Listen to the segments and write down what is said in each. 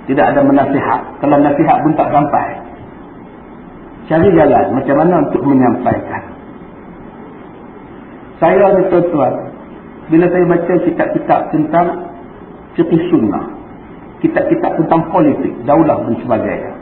Tidak ada menasihat. Kalau nasihat pun tak sampai. Cari jalan macam mana untuk menyampaikan. Saya ni tuan-tuan, bila saya baca kitab-kitab tentang fiqh sunnah, kitab-kitab tentang politik, daulah dan sebagainya,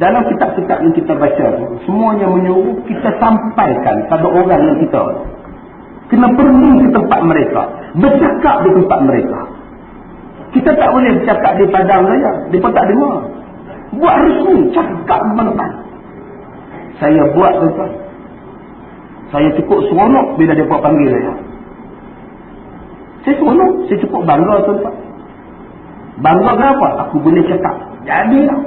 dalam kitab-kitab yang kita baca tu, semuanya menyuruh kita sampaikan pada orang yang kita kena pergi ke tempat mereka, bercakap di tempat mereka. Kita tak boleh bercakap di padang saja, mereka tak dengar. Buat resmi, cakap depan. Saya buat tuan-tuan. Saya cukup seronok bila mereka panggil saya. Saya seronok, saya cukup bangga tuan-tuan. Bangga kenapa? Aku boleh cakap. Jadilah.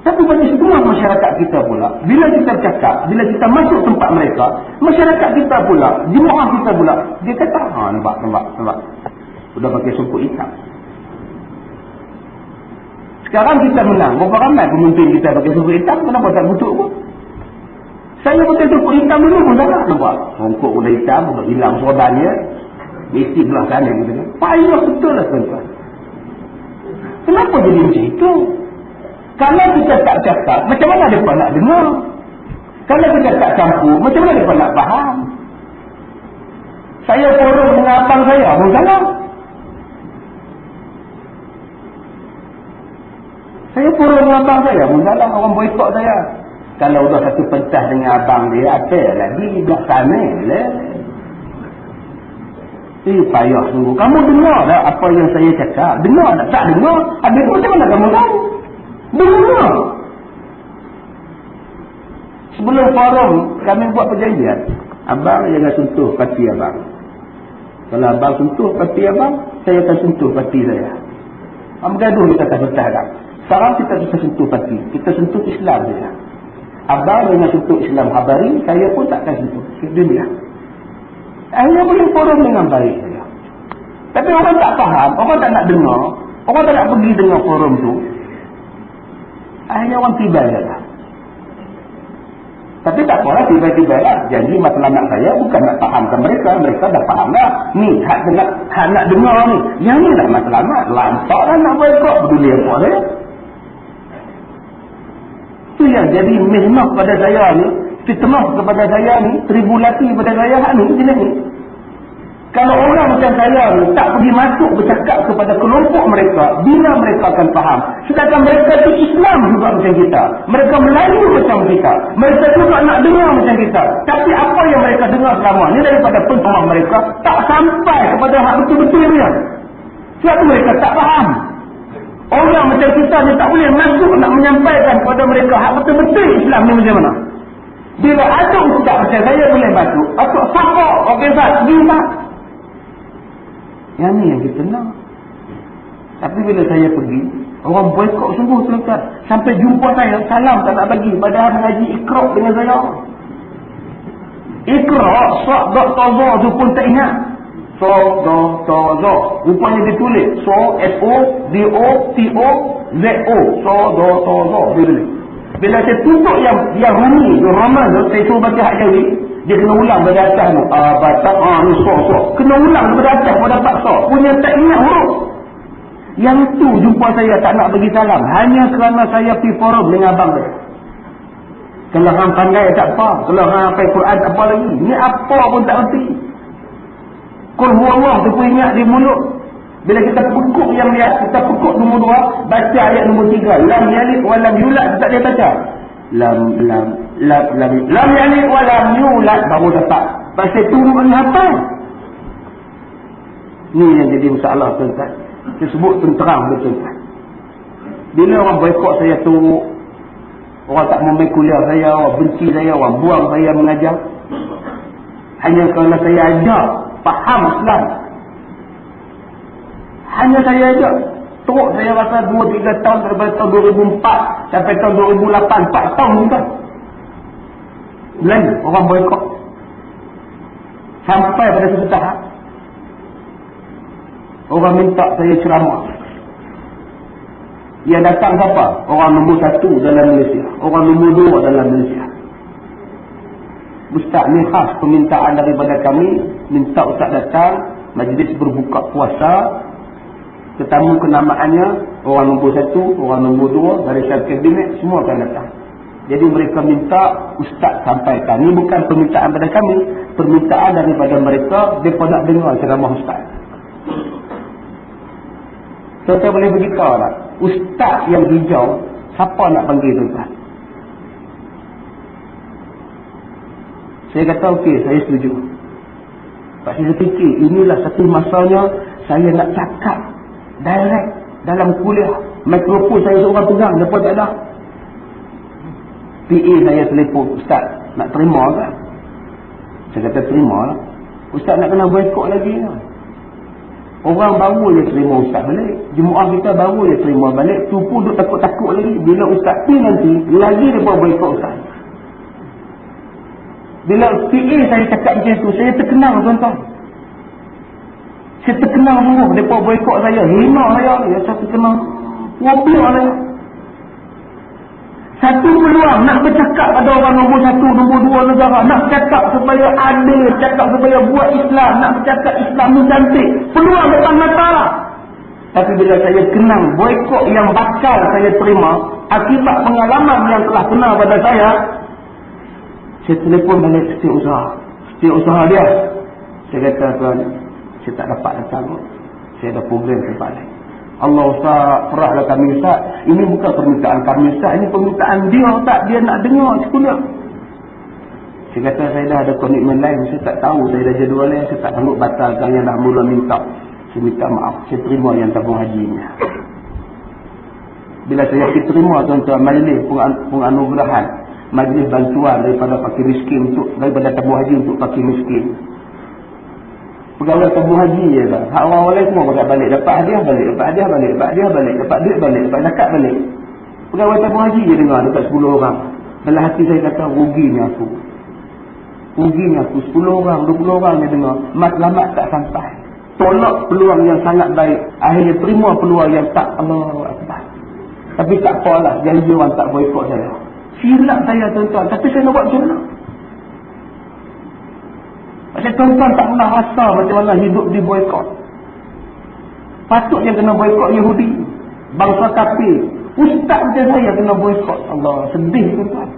Tapi bagi setengah masyarakat kita pula, bila kita cakap, bila kita masuk tempat mereka, masyarakat kita pula, jemaah kita pula, dia kata, nampak. Sudah pakai sumpuk hitam. Sekarang kita menang. Berapa ramai pemimpin kita pakai sumpuk hitam, kenapa tak butuh pun? Saya pakai sumpuk hitam dulu pun tak nak. Nampak? Rongkok udah hitam, udah hilang sorbannya. Mesti belah sana. Payah betul lah tuan-tuan. Kenapa jadi macam itu? Kalau kita tak cakap, macam mana mereka nak dengar? Kalau kita tak campur, macam mana mereka nak faham? Saya forum dengan abang saya pun salah. Saya forum dengan abang saya pun salah. Orang boykot saya. Kalau dah satu pentas dengan abang dia, apa lagi? Dah sana lah. Payah sungguh. Kamu dengar tak apa yang saya cakap? Dengar tak? Tak dengar. Habis tu macam mana kamu tahu? Dengar. Sebelum forum, kami buat perjanjian. Abang jangan sentuh parti abang. Kalau abang sentuh parti abang, saya akan sentuh parti saya. Bergaduh kita akan bertahan. Sekarang kita bisa sentuh parti. Kita sentuh Islam saja. Abang jangan sentuh Islam Habari, saya pun tak akan sentuh. Dunia. Akhirnya boleh forum dengan baik saja. Tapi orang tak faham, orang tak nak dengar, orang tak nak pergi dengar forum tu. Akhirnya orang tiba saja. Tapi tak apalah, tiba-tiba lah. Janji matlamat saya bukan nak fahamkan mereka. Mereka dah faham dah. Ni, hak nak dengar ni. Yang ni lah matlamat. Lantak lah nak boykot. Peduli apa saya. Itu yang jadi mihmah pada saya ni. Fitnah kepada saya ni. Tribulasi kepada saya ni. Jenis ni. Kalau orang macam saya ni tak pergi masuk bercakap kepada kelompok mereka, bila mereka akan faham. Sedangkan mereka itu Islam juga macam kita. Mereka Melayu macam kita. Mereka juga nak dengar macam kita. Tapi apa yang mereka dengar selama ni daripada penceramah mereka tak sampai kepada hak betul-betul dia. Sebab mereka tak faham. Orang macam kita ni tak boleh masuk nak menyampaikan kepada mereka hak betul-betul Islam ni macam mana. Bila ada ustaz macam saya boleh masuk, atau siapa organisasi lima. Yang ni yang kita nak. Tapi bila saya pergi, orang boykot sungguh tuan-tuan. Sampai jumpa saya, salam tak nak bagi. Padahal mengaji Iqra' dengan saya. Iqra', sok, dok, tozo tu pun tak ingat. Sok, dok, tozo. Rupanya ditulis. So, S-O, D-O-T-O, Z-O. Sok, dok, tozo. Bila saya tutup yang rumi, yang ramai tu, saya suruh baca hak jawi. Dia kena ulang pada atas tu. Batak, ni so. Kena ulang pada atas pada dapat so. Punya tak ingat huruf. Yang tu jumpa saya tak nak bagi salam. Hanya kerana saya pergi forum dengan abang saya. Kalau hang pandai tak apa. Kalau hang hafal Quran tak apa lagi. Ni apa pun tak erti. Qul huwallah tu pun ingat di mulut. Bila kita pekuk yang lihat, kita pekuk nombor 2, baca ayat nombor 3. Lam yalid wa lam yulad, tak dia baca. Lam yalid wa lam yulad, baru dapat. Pasal turun apa? Ni yang jadi masalah tuan-tuan. Saya sebut terang betul. Bila orang boykot saya turun, orang tak mau main kuliah saya, orang benci saya, orang buang saya mengajar. Hanya kerana saya ajar faham Islam. Hanya saya ajar. Teruk saya rasa 2-3 tahun daripada tahun 2004 sampai tahun 2008, 4 tahun juga. Lain orang boykot. Sampai pada satu tahap orang minta saya ceramah. Yang datang siapa? Orang nombor 1 dalam Malaysia, orang nombor 2 dalam Malaysia. Ustaz ni khas permintaan daripada kami, minta ustaz datang majlis berbuka puasa Tetamu kenamaannya, orang nombor 1, orang nombor 2, barisan kabinet, semua akan datang. Jadi mereka minta ustaz sampaikan. Ini bukan permintaan pada kami, permintaan daripada mereka, mereka nak dengar ceramah ustaz. Tuan-tuan boleh beritahu tak? Ustaz yang hijau, siapa nak panggil tuan-tuan? Saya kata okey, saya setuju. Pak saya fikir, inilah satu masanya saya nak cakap direct dalam kuliah. Mikrofon saya seorang pegang, lepas tak ada. PA saya telefon, ustaz nak terima kan? Saya kata terima lah. Ustaz nak kena boykot lagi kan? Orang baru je terima ustaz balik. Jemaah kita baru je terima balik. Tu pun duk takut-takut lagi. Bila ustaz pi nanti, lagi dia buat boykot ustaz. Bila PA saya cakap macam tu, saya terkenal tuan-tuan. Saya terkenal semua. Mereka boykot saya. Hina saya. Saya terkenal. Wabiak saya. Satu peluang nak bercakap pada orang nombor 1, nombor 2 negara. Nak bercakap supaya adil, cakap supaya buat Islam. Nak bercakap Islam ni cantik. Peluang depan mata. Tapi bila saya kenal boykot yang bakal saya terima, akibat pengalaman yang telah kena pada saya telefon balik setiausaha dia. Saya kata, tuan, saya tak dapat datang. Saya ada program saya balik. Allah Ustaz, perahlah kami Ustaz. Ini bukan permintaan kami Ustaz, ini permintaan dia Ustaz. Dia nak dengar sekolah. Saya kata saya dah ada komitmen lain. Saya tak tahu, saya dah jadual lain. Saya tak sanggup batalkan yang dah mula minta. Saya minta maaf. Saya terima yang tabung hajinya. Bila saya terima tuan-tuan majlis penganugerahan, majlis bantuan daripada fakir miskin daripada tabung haji untuk fakir miskin. Pegawai tabung haji je lah. Hak orang lain semua balik. Dapat hadiah balik. Dapat hadiah balik. Dapat hadiah balik. Dapat duit balik. Dapat zakat balik. Pegawai tabung haji je dengar dekat 10 orang. Dalam hati saya kata, ruginya aku. Ruginya aku. 10 orang, 20 orang dia dengar. Matlamat tak sampai. Tolak peluang yang sangat baik. Akhirnya terima peluang yang tak. Allahu Akbar. Tapi tak apalah. Janji orang tak boykot saya. Silap saya tuan-tuan. Tapi saya nak buat macam mana? Macam tuan-tuan tak pernah rasa macam mana hidup di boykot. Patutnya kena boykot Yahudi. Bangsa kafir. Ustaz macam saya kena boykot. Allah, sedih tuan-tuan.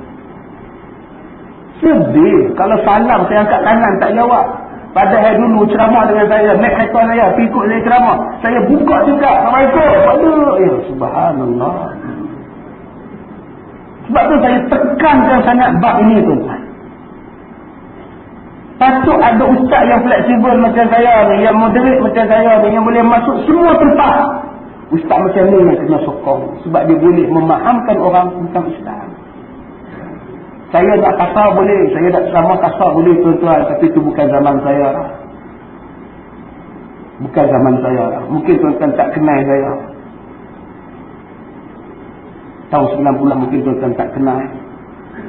Sedih. Kalau salam saya angkat tangan tak jawab. Padahal dulu ceramah dengan saya. Naik rekod saya. Pikut saya ceramah. Saya buka juga. Assalamualaikum. Aduh. Ya subhanallah. Sebab tu saya tekankan sangat bab ini tuan-tuan. Patut ada ustaz yang fleksibel macam saya ni, yang moderate macam saya ni, yang boleh masuk semua tempat. Ustaz macam ni yang kena sokong. Sebab dia boleh memahamkan orang tentang Islam. Saya nak kasar boleh, saya nak ceramah kasar boleh tuan-tuan. Tapi itu bukan zaman saya lah. Bukan zaman saya lah. Mungkin tuan-tuan tak kenal saya. Tahun 90 mungkin tuan-tuan tak kenal.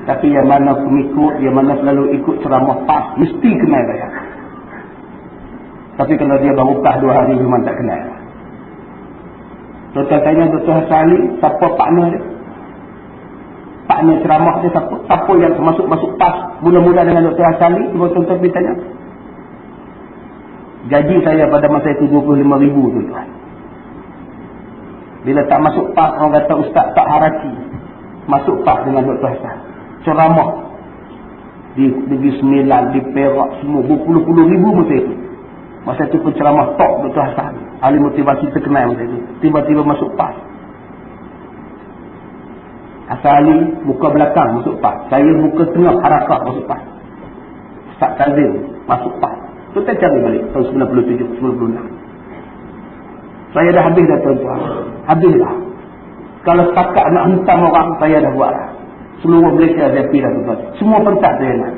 Tapi yang mana pengikut, yang mana selalu ikut ceramah PAS, mesti kenal saya. Tapi kalau dia baru PAS 2 hari, memang tak kenal. Tuan-tuan tanya Dr. Hassan Ali, siapa partner dia? Partner ceramah dia siapa? Siapa yang masuk PAS mula-mula dengan Dr. Hassan Ali? Cuba tuan-tuan pergi tanya. Gaji saya pada masa itu 25,000 tuan-tuan. Bila tak masuk PAS, orang kata ustaz tak haraki. Masuk PAS dengan Dr. Hassan. Ceramah di Negeri Sembilan, di Perak, semua berpuluh-puluh ribu masa itu. Masa itu penceramah top Dr. Hassan, ahli motivasi terkenal masa itu. Tiba-tiba masuk PAS. Hassan Ali muka belakang masuk PAS. Saya muka tengah harakah masuk PAS. Ustaz Kazim masuk PAS. Itu kita cari balik tahun 97, 96. Saya dah habis dah tuan-tuan. Habis dah. Kalau setakat nak hentam orang, saya dah buat lah. Seluruh Malaysia saya pergi dah tuan-tuan. Semua pentas saya nak.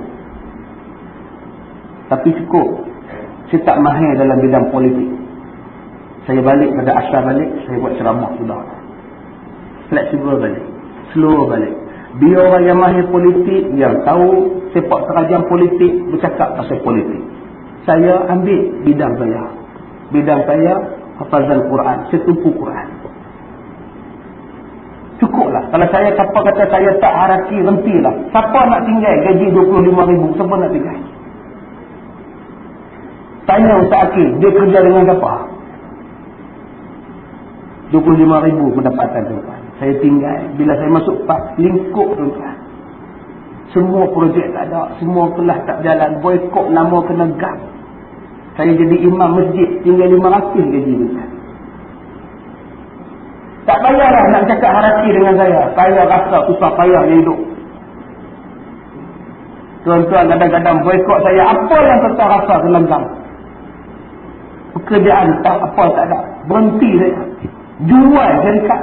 Tapi cukup. Saya tak mahir dalam bidang politik. Saya balik pada asal balik, saya buat ceramah sudah. Fleksibel balik. Slow balik. Biar orang yang mahir politik, yang tahu sepak terajam politik, bercakap pasal politik. Saya ambil bidang saya. Bidang saya, hafazan Quran. Saya tumpu Quran. Cukuplah. Kalau saya siapa kata saya tak haraki, hentilah. Siapa nak tinggal gaji 25,000? Siapa nak tinggal? Tanya Ustaz Akil, dia kerja dengan siapa? 25,000 pendapatan tuan-tuan. Saya tinggal. Bila saya masuk lingkup tuan-tuan. Semua projek tak ada. Semua kelas tak jalan. Boykot lama kena gap. Saya jadi imam masjid. Tinggal 500 gaji tuan-tuan. Tak payahlah nak cakap haraki dengan saya. Saya rasa susah payah dia hidup. Tuan-tuan kadang-kadang boykot saya. Apa yang tuan-tuan rasa terlenggang? Pekerjaan tak apa tak ada. Berhenti saya. Jual syarikat.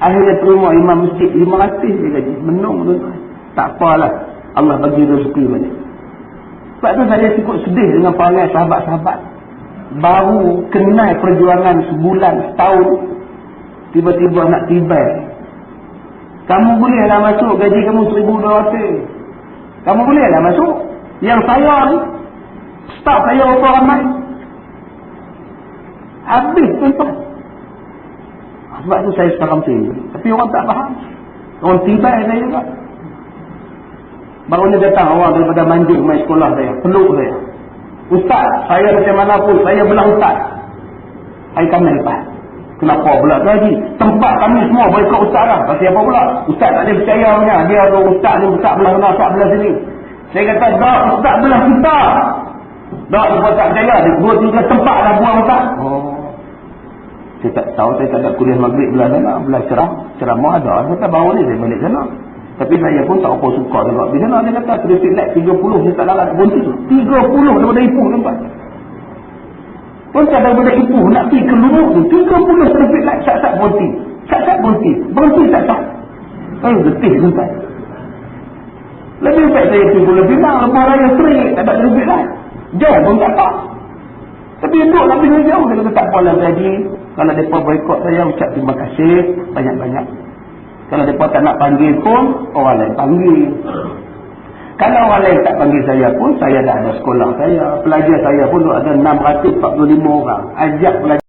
Akhirnya terima imam masjid 500 dia gaji. Menung tuan-tuan. Tak apalah. Allah bagi rezeki banyak. Sebab tu saya cukup sedih dengan perangai sahabat-sahabat. Baru kenal perjuangan sebulan, setahun. Tiba-tiba nak tibai. Kamu bolehlah masuk gaji kamu 1,200. Kamu bolehlah masuk. Yang saya ni, staff saya berapa ramai. Habis tuan-tuan. Sebab tu saya sekarang sini. Tapi orang tak faham. Orang tibai saya juga. Baru ni datang orang daripada Manjung main sekolah saya. Peluk saya. Ustaz, saya macam mana pun, saya belah ustaz. Hari kami lepas. Kenapa pula lagi? Tempat kami semua boykot ustaz lah. Pasal apa pula? Ustaz tak ada percaya punya. Dia ada ustaz ni, ustaz belah sana, ustaz belah sini. Saya kata, tak, ustaz belah kita. Tak, dia tak percaya. Dia 2-3 tempat lah buang ustaz. Oh. Saya tak tahu, saya tak ada kuliah maghrib belah sana. Belah ceramah ada. Saya kata, baru ni saya balik sana. Tapi saya pun tak apa suka tengok. Di sana dia kata, traffic light 30, saya tak larat berhenti. 30 daripada Ipoh tempat. Pun tak daripada Ipoh nak pergi ke Lumut tu. 30 traffic light sat-sat berhenti. Sat-sat berhenti. Berhenti sat-sat. Getih tempat. Lebih baik saya pergi Pulau Pinang. Lepas raya straight. Tak ada traffic light. Jauh pun tak apa. Tapi duduk nak pergi jauh. Saya kata tak apalah jadi. Kalau mereka boykot saya, ucap terima kasih. Banyak-banyak. Kalau mereka tak nak panggil pun, orang lain panggil. Kalau orang lain tak panggil saya pun, saya dah ada sekolah saya. Pelajar saya pun ada 645 orang. Ajak pelajar.